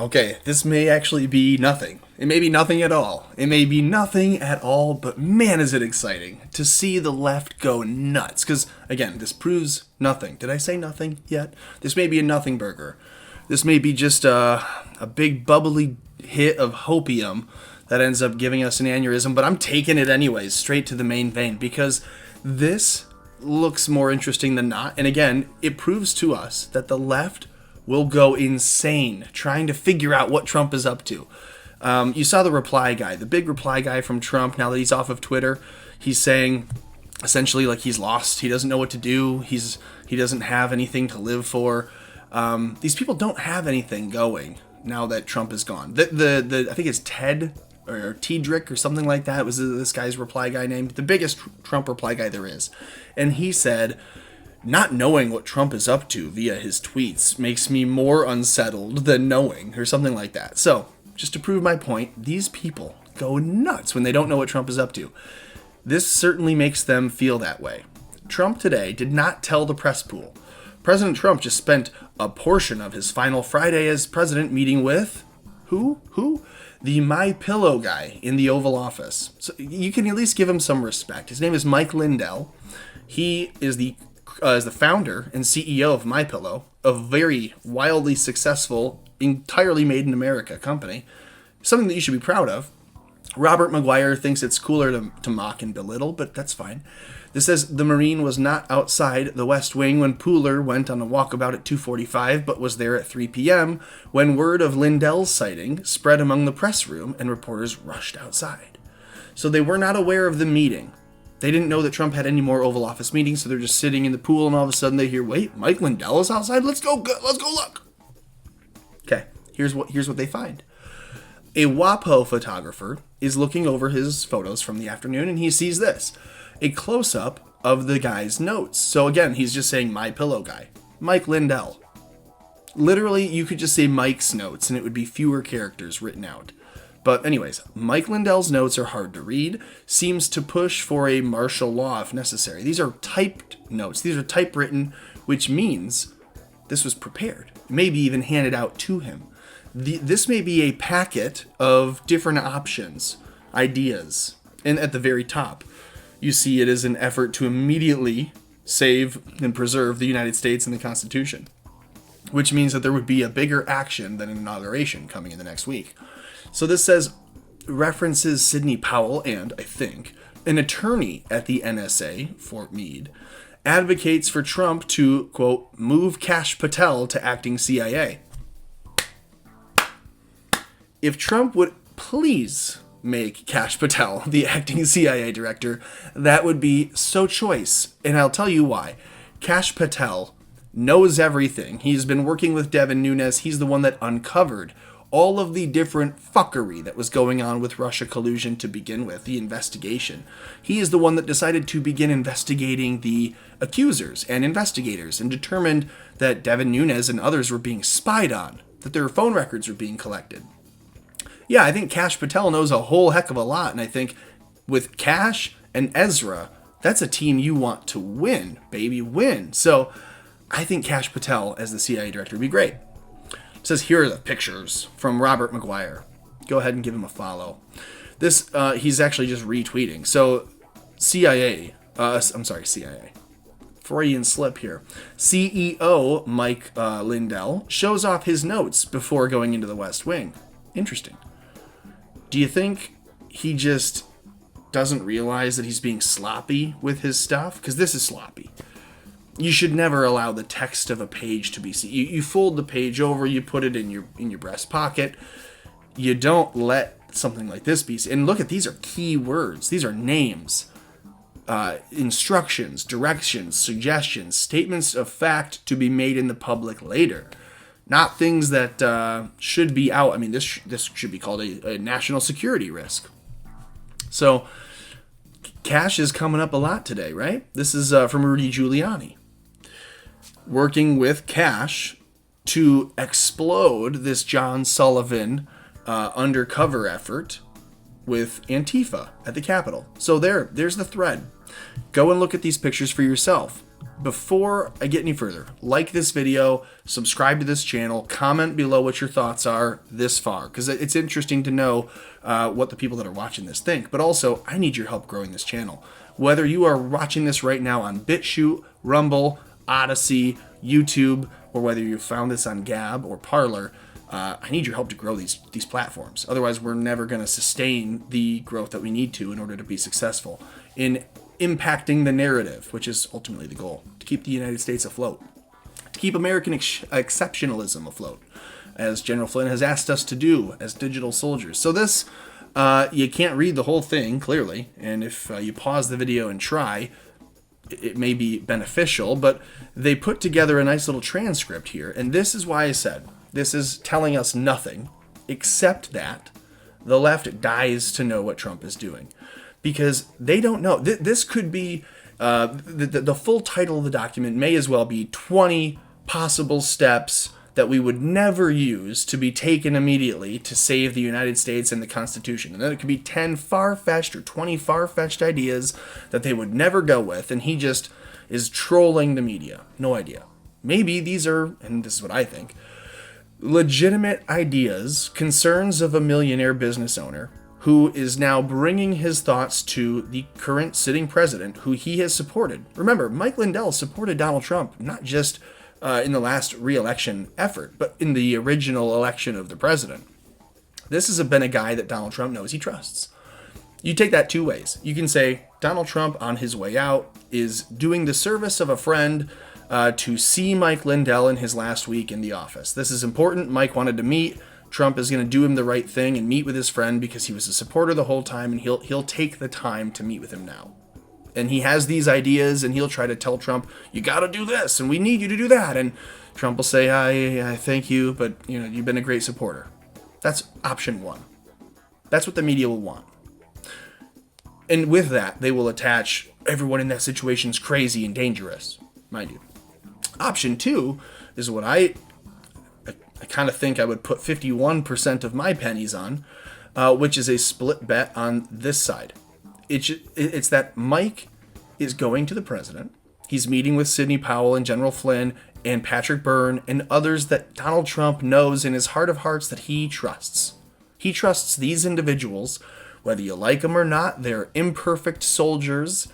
Okay, this may actually be nothing. It may be nothing at all. It may be nothing at all, but man, is it exciting to see the left go nuts. Because, again, this proves nothing. Did I say nothing yet? This may be a nothing burger. This may be just a big bubbly hit of hopium that ends up giving us an aneurysm, but I'm taking it anyways, straight to the main vein, because this looks more interesting than not. And again, it proves to us that the left will go insane trying to figure out what Trump is up to. You saw the reply guy, the big reply guy from Trump, now that he's off of Twitter. He's saying essentially like he's lost. He doesn't know what to do. He doesn't have anything to live for. These people don't have anything going now that Trump is gone. I think it's Ted or Tedrick or something like that was this guy's reply guy named, the biggest Trump reply guy there is. And he said, not knowing what Trump is up to via his tweets makes me more unsettled than knowing, or something like that. So, just to prove my point, these people go nuts when they don't know what Trump is up to. This certainly makes them feel that way. Trump today did not tell the press pool. President Trump just spent a portion of his final Friday as president meeting with who? The MyPillow guy in the Oval Office. So you can at least give him some respect. His name is Mike Lindell. He is the founder and CEO of MyPillow, a very wildly successful, entirely made in America company. Something that you should be proud of. Robert Maguire thinks it's cooler to mock and belittle, but that's fine. This says the Marine was not outside the West Wing when Pooler went on a walkabout at 2:45, but was there at 3 p.m. when word of Lindell's sighting spread among the press room and reporters rushed outside. So they were not aware of the meeting. They didn't know that Trump had any more Oval Office meetings, so they're just sitting in the pool, and all of a sudden they hear, wait, Mike Lindell is outside? Let's go look. Okay, here's what they find. A WAPO photographer is looking over his photos from the afternoon, and he sees this. A close-up of the guy's notes. So again, he's just saying MyPillow guy. Mike Lindell. Literally, you could just say Mike's notes, and it would be fewer characters written out. But anyways, Mike Lindell's notes are hard to read, seems to push for a martial law if necessary. These are typed notes. These are typewritten, which means this was prepared, maybe even handed out to him. This may be a packet of different options, ideas, and at the very top, you see it as an effort to immediately save and preserve the United States and the Constitution, which means that there would be a bigger action than an inauguration coming in the next week. So this says, references Sidney Powell and, I think, an attorney at the NSA, Fort Meade, advocates for Trump to, quote, move Kash Patel to acting CIA. If Trump would please make Kash Patel the acting CIA director, that would be so choice. And I'll tell you why. Kash Patel knows everything. He's been working with Devin Nunes. He's the one that uncovered all of the different fuckery that was going on with Russia collusion to begin with, the investigation. He is the one that decided to begin investigating the accusers and investigators and determined that Devin Nunes and others were being spied on, that their phone records were being collected. Yeah, I think Kash Patel knows a whole heck of a lot, and I think with Kash and Ezra, that's a team you want to win, baby, win. So I think Kash Patel as the CIA director would be great. It says here are the pictures from Robert Maguire. Go ahead and give him a follow. This, he's actually just retweeting. So CIA. Freudian slip here. CEO Mike Lindell shows off his notes before going into the West Wing. Interesting. Do you think he just doesn't realize that he's being sloppy with his stuff? Because this is sloppy. You should never allow the text of a page to be seen. You fold the page over, you put it in your breast pocket. You don't let something like this be seen. And look at, these are key words. These are names, instructions, directions, suggestions, statements of fact to be made in the public later. Not things that should be out. I mean, this should be called a national security risk. So, Kash is coming up a lot today, right? This is from Rudy Giuliani. Working with Kash to explode this John Sullivan undercover effort with Antifa at the Capitol. So there's the thread. Go and look at these pictures for yourself. before I get any further, like this video, subscribe to this channel, comment below what your thoughts are this far, because it's interesting to know what the people that are watching this think. But also, I need your help growing this channel. Whether you are watching this right now on BitChute, Rumble, Odyssey, YouTube, or whether you found this on Gab or Parler, I need your help to grow these platforms. Otherwise, we're never going to sustain the growth that we need to in order to be successful in impacting the narrative, which is ultimately the goal, to keep the United States afloat, to keep American exceptionalism afloat, as General Flynn has asked us to do as digital soldiers. So this, you can't read the whole thing, clearly, and if you pause the video and try, it may be beneficial, but they put together a nice little transcript here, and this is why I said this is telling us nothing, except that the left dies to know what Trump is doing. Because they don't know. This could be, the full title of the document may as well be 20 possible steps that we would never use to be taken immediately to save the United States and the Constitution. And then it could be 10 far-fetched or 20 far-fetched ideas that they would never go with, and he just is trolling the media. No idea. Maybe these are, and this is what I think, legitimate ideas, concerns of a millionaire business owner who is now bringing his thoughts to the current sitting president, who he has supported. Remember, Mike Lindell supported Donald Trump, not just in the last re-election effort, but in the original election of the president. This has been a guy that Donald Trump knows he trusts. You take that two ways. You can say Donald Trump, on his way out, is doing the service of a friend to see Mike Lindell in his last week in the office. This is important. Mike wanted to meet. Trump is going to do him the right thing and meet with his friend because he was a supporter the whole time, and he'll take the time to meet with him now. And he has these ideas, and he'll try to tell Trump, you got to do this, and we need you to do that. And Trump will say, I thank you, but you've been a great supporter. That's option one. That's what the media will want. And with that, they will attach everyone in that situation's crazy and dangerous, mind you. Option two is what I kind of think I would put 51% of my pennies on, which is a split bet on this side. It's that Mike is going to the president. He's meeting with Sidney Powell and General Flynn and Patrick Byrne and others that Donald Trump knows in his heart of hearts that he trusts. He trusts these individuals, whether you like them or not. They're imperfect soldiers,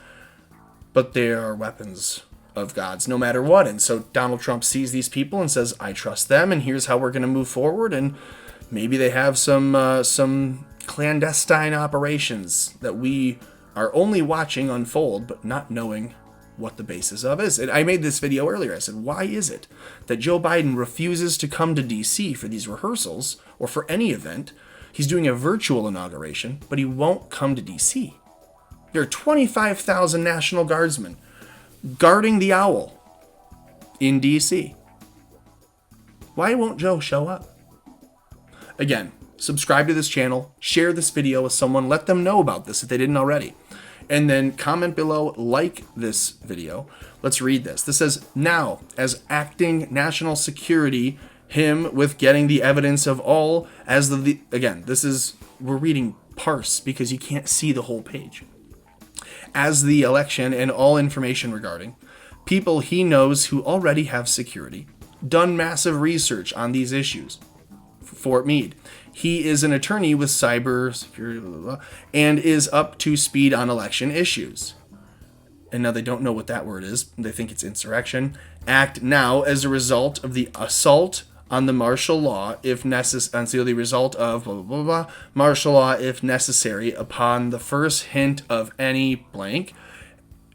but they are weapons of God's no matter what. And so Donald Trump sees these people and says, I trust them, and here's how we're going to move forward. And maybe they have some clandestine operations that we are only watching unfold, but not knowing what the basis of is. And I made this video earlier. I said, why is it that Joe Biden refuses to come to D.C. for these rehearsals or for any event? He's doing a virtual inauguration, but he won't come to D.C. There are 25,000 National Guardsmen guarding the owl in D.C. Why won't Joe show up? Again, subscribe to this channel, share this video with someone, let them know about this if they didn't already. And then comment below, like this video. Let's read this. This says, now, as acting national security, him with getting the evidence of all as again, we're reading parse because you can't see the whole page. As the election and all information regarding people he knows who already have security, done massive research on these issues. Fort Meade. He is an attorney with cyber security, blah, blah, blah, and is up to speed on election issues. And now they don't know what that word is. They think it's insurrection. Act now as a result of the assault on the martial law, if necessary, so the result of blah, blah, blah, blah, martial law, if necessary, upon the first hint of any blank.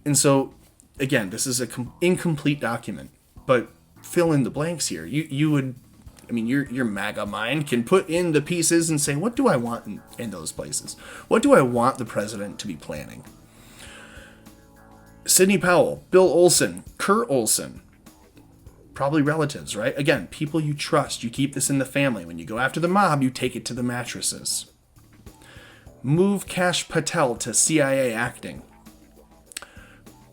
And so, again, this is an incomplete document, but fill in the blanks here. You would, your MAGA mind can put in the pieces and say, what do I want in those places? What do I want the president to be planning? Sidney Powell, Bill Olson, Kurt Olson, probably relatives, right? Again, people you trust. You keep this in the family. When you go after the mob, you take it to the mattresses. Move Kash Patel to CIA acting.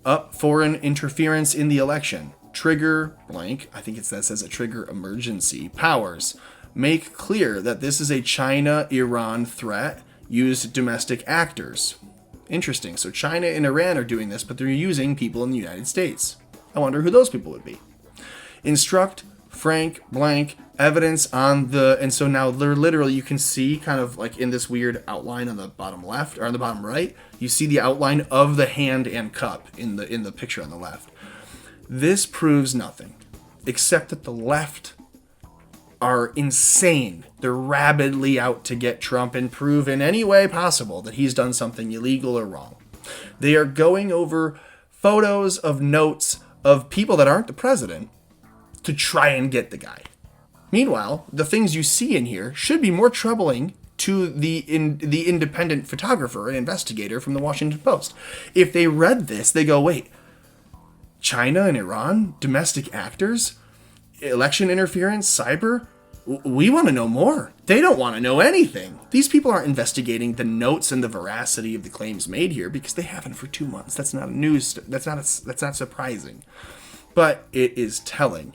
Up foreign interference in the election. Trigger blank. I think that says a trigger emergency powers. Make clear that this is a China-Iran threat. Use domestic actors. Interesting. So China and Iran are doing this, but they're using people in the United States. I wonder who those people would be. Instruct Frank blank evidence on the, and so now they're literally, you can see kind of like in this weird outline on the bottom left or on the bottom right, you see the outline of the hand and cup in the picture on the left. This proves nothing except that the left are insane. They're rabidly out to get Trump and prove in any way possible that he's done something illegal or wrong. They are going over photos of notes of people that aren't the president to try and get the guy. Meanwhile, the things you see in here should be more troubling to the independent photographer and investigator from the Washington Post. If they read this, they go, wait, China and Iran, domestic actors, election interference, cyber, we want to know more. They don't want to know anything. These people aren't investigating the notes and the veracity of the claims made here because they haven't for 2 months. That's not news. That's not surprising, but it is telling.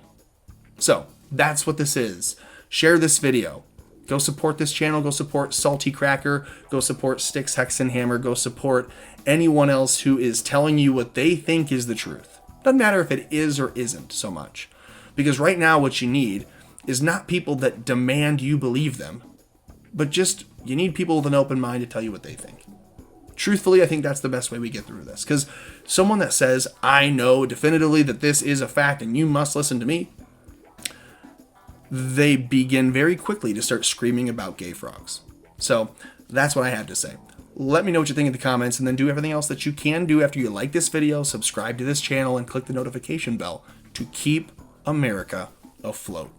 So that's what this is. Share this video. Go support this channel. Go support Salty Cracker. Go support Styx Hexenhammer. Go support anyone else who is telling you what they think is the truth. Doesn't matter if it is or isn't so much. Because right now what you need is not people that demand you believe them, but just you need people with an open mind to tell you what they think. Truthfully, I think that's the best way we get through this. Because someone that says, I know definitively that this is a fact and you must listen to me, they begin very quickly to start screaming about gay frogs. So that's what I have to say. Let me know what you think in the comments, and then do everything else that you can do after you like this video, subscribe to this channel, and click the notification bell to keep America afloat.